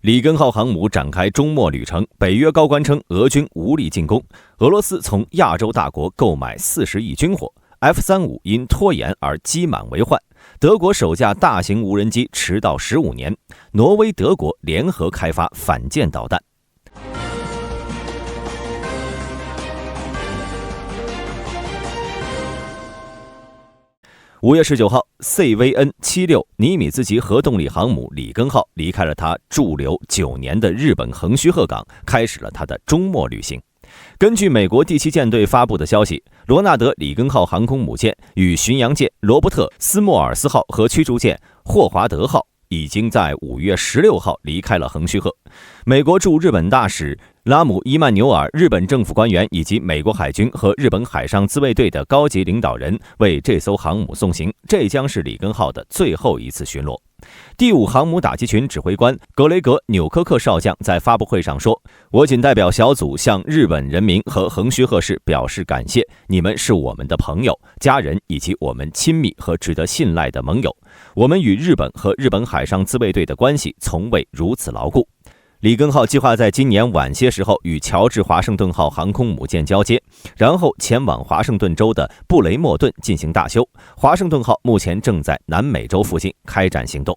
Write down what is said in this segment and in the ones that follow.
里根号航母展开终末旅程，北约高官称俄军无力进攻，俄罗斯从亚洲大国购买40亿军火， F-35因拖延而积满为患，德国首架大型无人机迟到15年，挪威、德国联合开发反舰导弹。5月19号 ，CVN-76 尼米兹级核动力航母里根号离开了它驻留9年的日本横须贺港，开始了它的终末旅行。根据美国第7舰队发布的消息，罗纳德里根号航空母舰与巡洋舰罗伯特·斯莫尔斯号和驱逐舰霍华德号已经在5月16号离开了横须贺。美国驻日本大使拉姆·伊曼纽尔、日本政府官员以及美国海军和日本海上自卫队的高级领导人为这艘航母送行，这将是里根号的最后一次巡逻。第5航母打击群指挥官格雷格·纽科克少将在发布会上说：“我谨代表小组向日本人民和横须贺市表示感谢，你们是我们的朋友、家人以及我们亲密和值得信赖的盟友。我们与日本和日本海上自卫队的关系从未如此牢固。”里根号计划在今年晚些时候与乔治华盛顿号航空母舰交接，然后前往华盛顿州的布雷默顿进行大修。华盛顿号目前正在南美洲附近开展行动。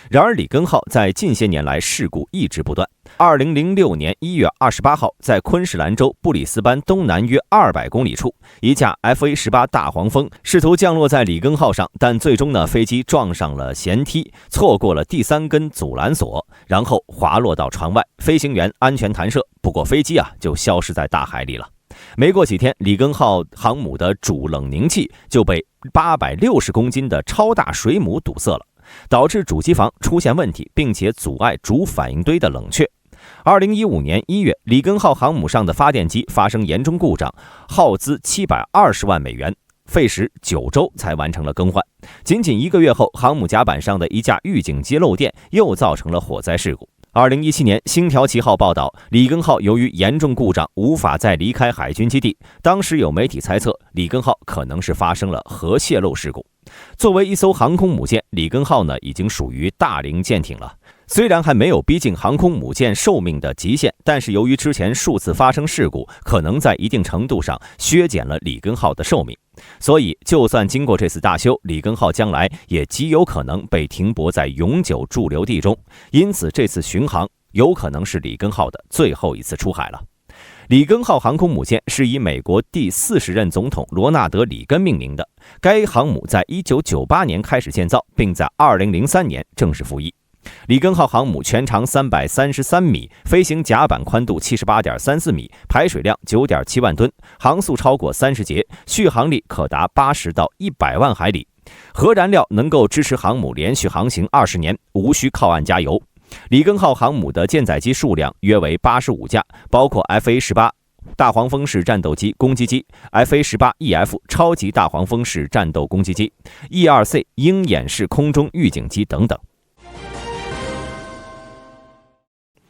然而，里根号在近些年来事故一直不断。2006年1月28号，在昆士兰州布里斯班东南约200公里处，一架 FA-18大黄蜂试图降落在里根号上，但最终飞机撞上了舷梯，错过了第3根阻拦索，然后滑落到船外，飞行员安全弹射，不过飞机就消失在大海里了。没过几天，里根号航母的主冷凝器就被860公斤的超大水母堵塞了，导致主机房出现问题，并且阻碍主反应堆的冷却。2015年1月，里根号航母上的发电机发生严重故障，耗资720万美元，费时9周才完成了更换。仅仅1个月后，航母甲板上的一架预警机漏电，又造成了火灾事故。2017年，星条旗号报道，里根号由于严重故障无法再离开海军基地。当时有媒体猜测，里根号可能是发生了核泄漏事故。作为一艘航空母舰，里根号已经属于大龄舰艇了。虽然还没有逼近航空母舰寿命的极限，但是由于之前数次发生事故，可能在一定程度上削减了里根号的寿命。所以，就算经过这次大修，里根号将来也极有可能被停泊在永久驻留地中。因此，这次巡航有可能是里根号的最后一次出海了。里根号航空母舰是以美国第40任总统罗纳德·里根命名的。该航母在1998年开始建造，并在2003年正式服役。里根号航母全长333米，飞行甲板宽度78.34米，排水量9.7万吨，航速超过30节，续航力可达80到100万海里。核燃料能够支持航母连续航行20年，无需靠岸加油。里根号航母的舰载机数量约为85架，包括 FA-18大黄蜂式战斗机攻击机、FA-18EF 超级大黄蜂式战斗攻击机、E-2C 鹰眼式空中预警机等等。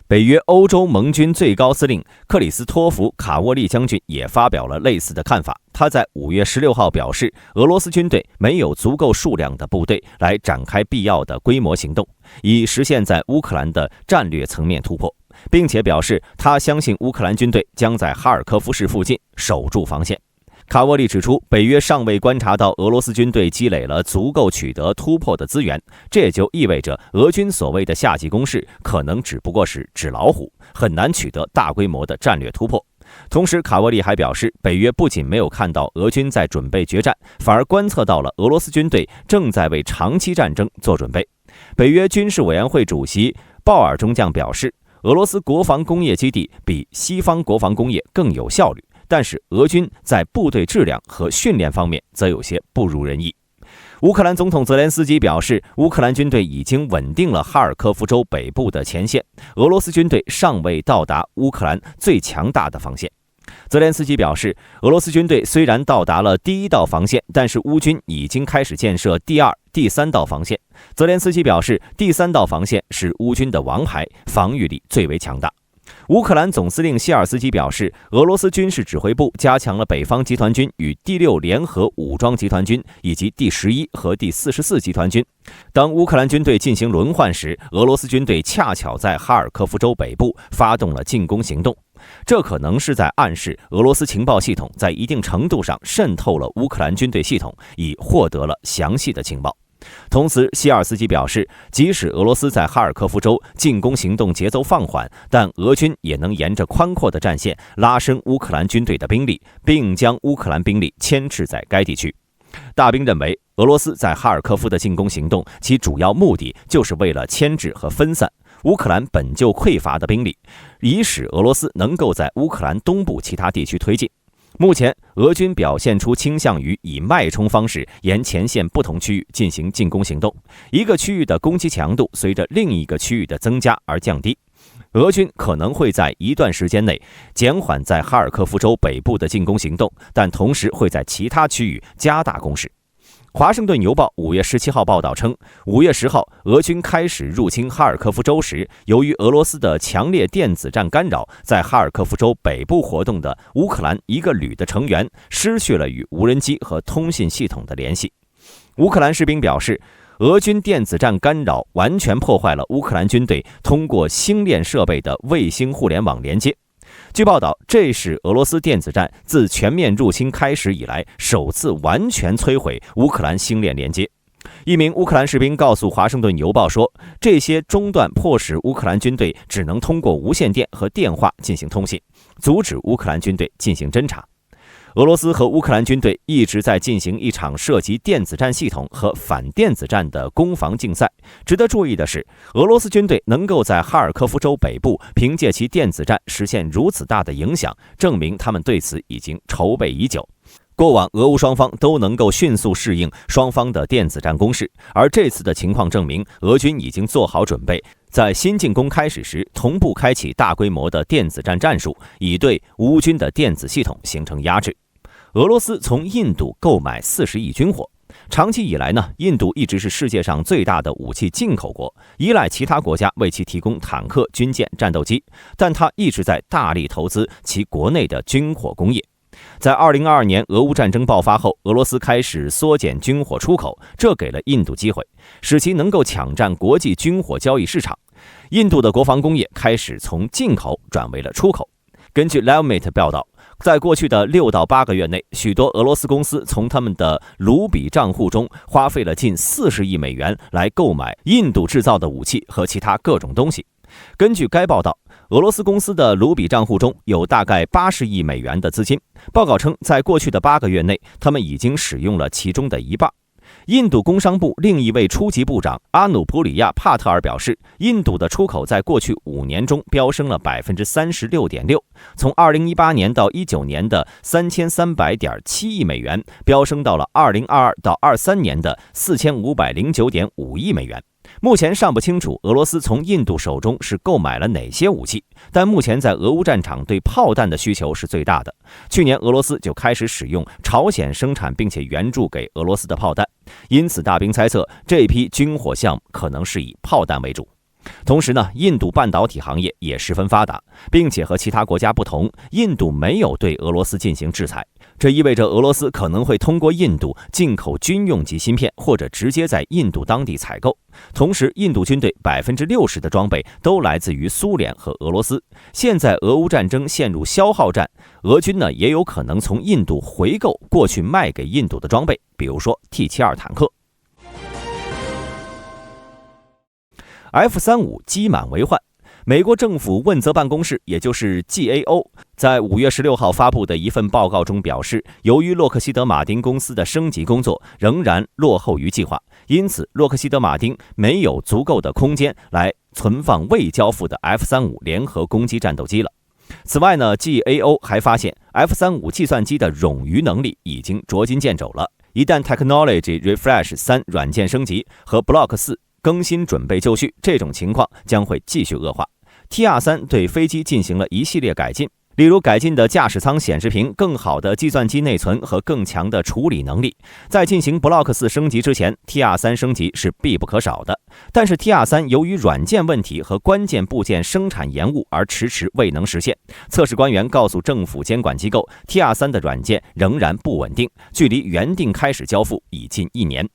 北约欧洲盟军最高司令克里斯托弗·卡沃利将军也发表了类似的看法。他在5月16号表示，俄罗斯军队没有足够数量的部队来展开必要的规模行动，以实现在乌克兰的战略层面突破，并且表示他相信乌克兰军队将在哈尔科夫市附近守住防线。卡沃利指出，北约尚未观察到俄罗斯军队积累了足够取得突破的资源，这也就意味着俄军所谓的夏季攻势可能只不过是纸老虎，很难取得大规模的战略突破。同时，卡沃利还表示，北约不仅没有看到俄军在准备决战，反而观测到了俄罗斯军队正在为长期战争做准备。北约军事委员会主席鲍尔中将表示，俄罗斯国防工业基地比西方国防工业更有效率，但是俄军在部队质量和训练方面则有些不如人意。乌克兰总统泽连斯基表示，乌克兰军队已经稳定了哈尔科夫州北部的前线，俄罗斯军队尚未到达乌克兰最强大的防线。泽连斯基表示，俄罗斯军队虽然到达了第1道防线，但是乌军已经开始建设第2、第3道防线。泽连斯基表示，第3道防线是乌军的王牌，防御力最为强大。乌克兰总司令谢尔斯基表示，俄罗斯军事指挥部加强了北方集团军与第6联合武装集团军以及第11和第44集团军。当乌克兰军队进行轮换时，俄罗斯军队恰巧在哈尔科夫州北部发动了进攻行动。这可能是在暗示俄罗斯情报系统在一定程度上渗透了乌克兰军队系统，以获得了详细的情报。同时，希尔斯基表示，即使俄罗斯在哈尔科夫州进攻行动节奏放缓，但俄军也能沿着宽阔的战线拉伸乌克兰军队的兵力，并将乌克兰兵力牵制在该地区。大兵认为，俄罗斯在哈尔科夫的进攻行动，其主要目的就是为了牵制和分散乌克兰本就匮乏的兵力，以使俄罗斯能够在乌克兰东部其他地区推进。目前，俄军表现出倾向于以脉冲方式沿前线不同区域进行进攻行动，一个区域的攻击强度随着另一个区域的增加而降低。俄军可能会在一段时间内减缓在哈尔科夫州北部的进攻行动，但同时会在其他区域加大攻势。华盛顿邮报5月17号报道称，5月10号，俄军开始入侵哈尔科夫州时，由于俄罗斯的强烈电子战干扰，在哈尔科夫州北部活动的乌克兰一个旅的成员失去了与无人机和通信系统的联系。乌克兰士兵表示，俄军电子战干扰完全破坏了乌克兰军队通过星链设备的卫星互联网连接。据报道，这是俄罗斯电子战自全面入侵开始以来首次完全摧毁乌克兰星链连接。一名乌克兰士兵告诉《华盛顿邮报》说，这些中断迫使乌克兰军队只能通过无线电和电话进行通信，阻止乌克兰军队进行侦察。俄罗斯和乌克兰军队一直在进行一场涉及电子战系统和反电子战的攻防竞赛。值得注意的是，俄罗斯军队能够在哈尔科夫州北部凭借其电子战实现如此大的影响，证明他们对此已经筹备已久。过往俄乌双方都能够迅速适应双方的电子战攻势，而这次的情况证明，俄军已经做好准备，在新进攻开始时同步开启大规模的电子战战术，以对乌军的电子系统形成压制。俄罗斯从印度购买40亿军火。长期以来呢，印度一直是世界上最大的武器进口国，依赖其他国家为其提供坦克、军舰、战斗机，但它一直在大力投资其国内的军火工业。在2022年俄乌战争爆发后，俄罗斯开始缩减军火出口，这给了印度机会，使其能够抢占国际军火交易市场。印度的国防工业开始从进口转为了出口。根据 Levmate 报道，在过去的6到8个月内，许多俄罗斯公司从他们的卢比账户中花费了近40亿美元来购买印度制造的武器和其他各种东西。根据该报道，俄罗斯公司的卢比账户中有大概80亿美元的资金。报告称，在过去的8个月内，他们已经使用了其中的一半。印度工商部另一位初级部长阿努普里亚·帕特尔表示，印度的出口在过去5年中飙升了 36.6%， 从2018年到19年的 3300.7 亿美元飙升到了2022到23年的 4509.5 亿美元。目前尚不清楚俄罗斯从印度手中是购买了哪些武器，但目前在俄乌战场对炮弹的需求是最大的。去年俄罗斯就开始使用朝鲜生产并且援助给俄罗斯的炮弹，因此大兵猜测这批军火项目可能是以炮弹为主。同时呢，印度半导体行业也十分发达，并且和其他国家不同，印度没有对俄罗斯进行制裁。这意味着俄罗斯可能会通过印度进口军用级芯片，或者直接在印度当地采购。同时，印度军队 60% 的装备都来自于苏联和俄罗斯。现在俄乌战争陷入消耗战，俄军呢也有可能从印度回购过去卖给印度的装备，比如说 T72 坦克。F-35机满为患。美国政府问责办公室，也就是 GAO， 在5月16号发布的一份报告中表示，由于洛克希德马丁公司的升级工作仍然落后于计划，因此洛克希德马丁没有足够的空间来存放未交付的 F-35联合攻击战斗机了。此外呢 ，GAO 还发现 F-35计算机的冗余能力已经捉襟见肘了。一旦 Technology Refresh 3软件升级和 Block 4更新准备就绪，这种情况将会继续恶化。TR-3对飞机进行了一系列改进，例如改进的驾驶舱显示屏、更好的计算机内存和更强的处理能力。在进行 Block 4升级之前 ，TR3 升级是必不可少的。但是 TR3 由于软件问题和关键部件生产延误而迟迟未能实现。测试官员告诉政府监管机构 ，TR3 的软件仍然不稳定，距离原定开始交付已近1年。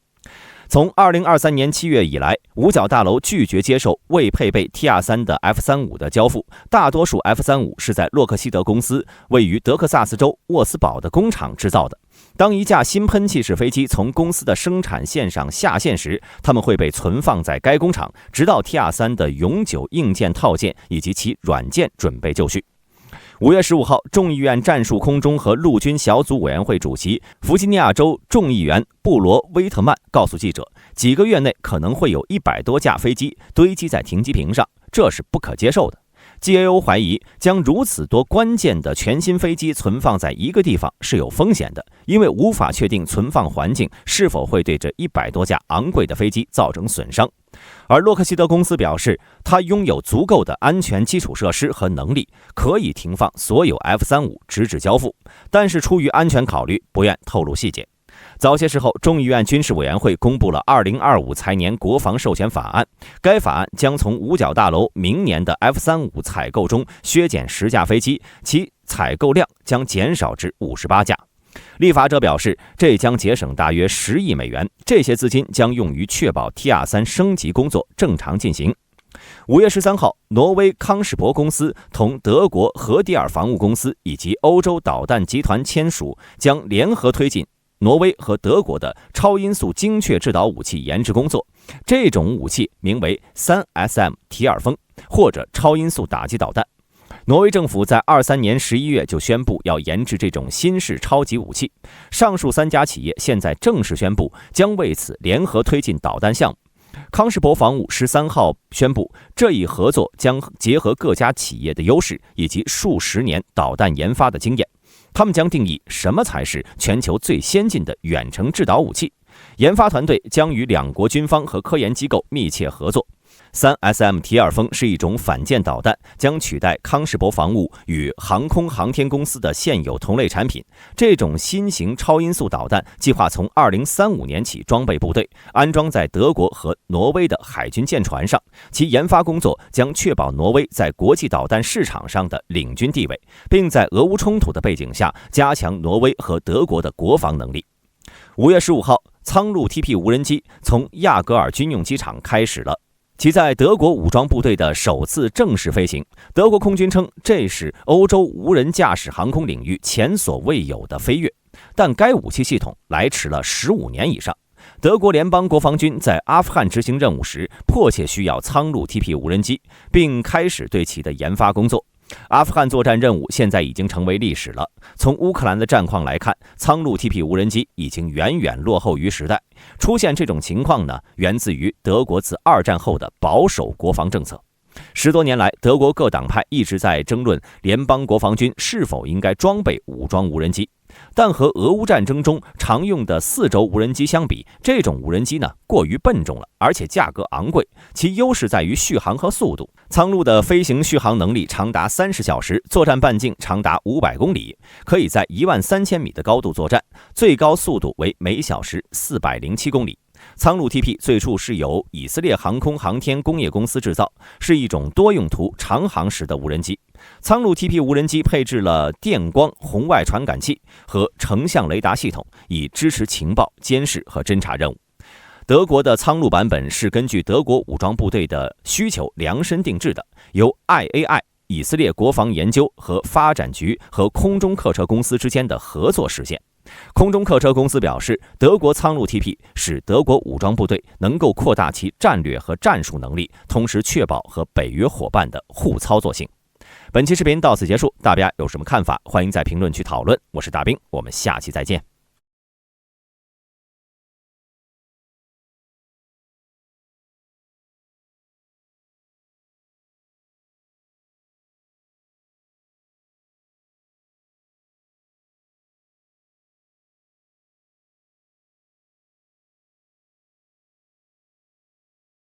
从2023年7月以来，五角大楼拒绝接受未配备 TR3 的 F-35的交付，大多数 F-35是在洛克希德公司位于德克萨斯州沃斯堡的工厂制造的。当一架新喷气式飞机从公司的生产线上下线时，它们会被存放在该工厂，直到 TR3 的永久硬件套件以及其软件准备就绪。5月15号，众议院战术空中和陆军小组委员会主席、弗吉尼亚州众议员布罗威特曼告诉记者，几个月内可能会有100多架飞机堆积在停机坪上，这是不可接受的。GAO 怀疑将如此多关键的全新飞机存放在一个地方是有风险的，因为无法确定存放环境是否会对这100多架昂贵的飞机造成损伤。而洛克希德公司表示，它拥有足够的安全基础设施和能力，可以停放所有 F-35直至交付，但是出于安全考虑，不愿透露细节。早些时候，众议院军事委员会公布了2025财年国防授权法案，该法案将从五角大楼明年的 F-35采购中削减10架飞机，其采购量将减少至58架。立法者表示，这将节省大约10亿美元，这些资金将用于确保 TR3 升级工作正常进行。5月13号，挪威康士伯公司同德国荷迪尔防务公司以及欧洲导弹集团签署，将联合推进挪威和德国的超音速精确制导武器研制工作。这种武器名为 3SM 提尔风，或者超音速打击导弹。挪威政府在23年11月就宣布要研制这种新式超级武器，上述3家企业现在正式宣布将为此联合推进导弹项目。康士伯防务13号宣布，这一合作将结合各家企业的优势以及数十年导弹研发的经验，他们将定义什么才是全球最先进的远程制导武器。研发团队将与2国军方和科研机构密切合作。3SM 提尔风是一种反舰导弹，将取代康士伯防务与航空航天公司的现有同类产品。这种新型超音速导弹计划从2035年起装备部队，安装在德国和挪威的海军舰船上。其研发工作将确保挪威在国际导弹市场上的领军地位，并在俄乌冲突的背景下加强挪威和德国的国防能力。5月15号，苍鹭 TP 无人机从亚格尔军用机场开始了其在德国武装部队的首次正式飞行。德国空军称，这是欧洲无人驾驶航空领域前所未有的飞跃，但该武器系统来迟了15年以上。德国联邦国防军在阿富汗执行任务时，迫切需要苍鹭 TP 无人机，并开始对其的研发工作。阿富汗作战任务现在已经成为历史了。从乌克兰的战况来看，苍鹭 TP 无人机已经远远落后于时代。出现这种情况呢，源自于德国自2战后的保守国防政策。10多年来，德国各党派一直在争论联邦国防军是否应该装备武装无人机。但和俄乌战争中常用的4轴无人机相比，这种无人机呢过于笨重了，而且价格昂贵。其优势在于续航和速度。苍鹭的飞行续航能力长达30小时，作战半径长达500公里，可以在13000米的高度作战，最高速度为每小时407公里。苍鹭 TP 最初是由以色列航空航天工业公司制造，是一种多用途长航时的无人机。苍鹭 TP 无人机配置了电光红外传感器和成像雷达系统，以支持情报、监视和侦察任务。德国的苍鹭版本是根据德国武装部队的需求量身定制的，由 IAI 以色列国防研究和发展局和空中客车公司之间的合作实现。空中客车公司表示，德国苍鹭 TP 使德国武装部队能够扩大其战略和战术能力，同时确保和北约伙伴的互操作性。本期视频到此结束，大家有什么看法？欢迎在评论区讨论。我是大兵，我们下期再见。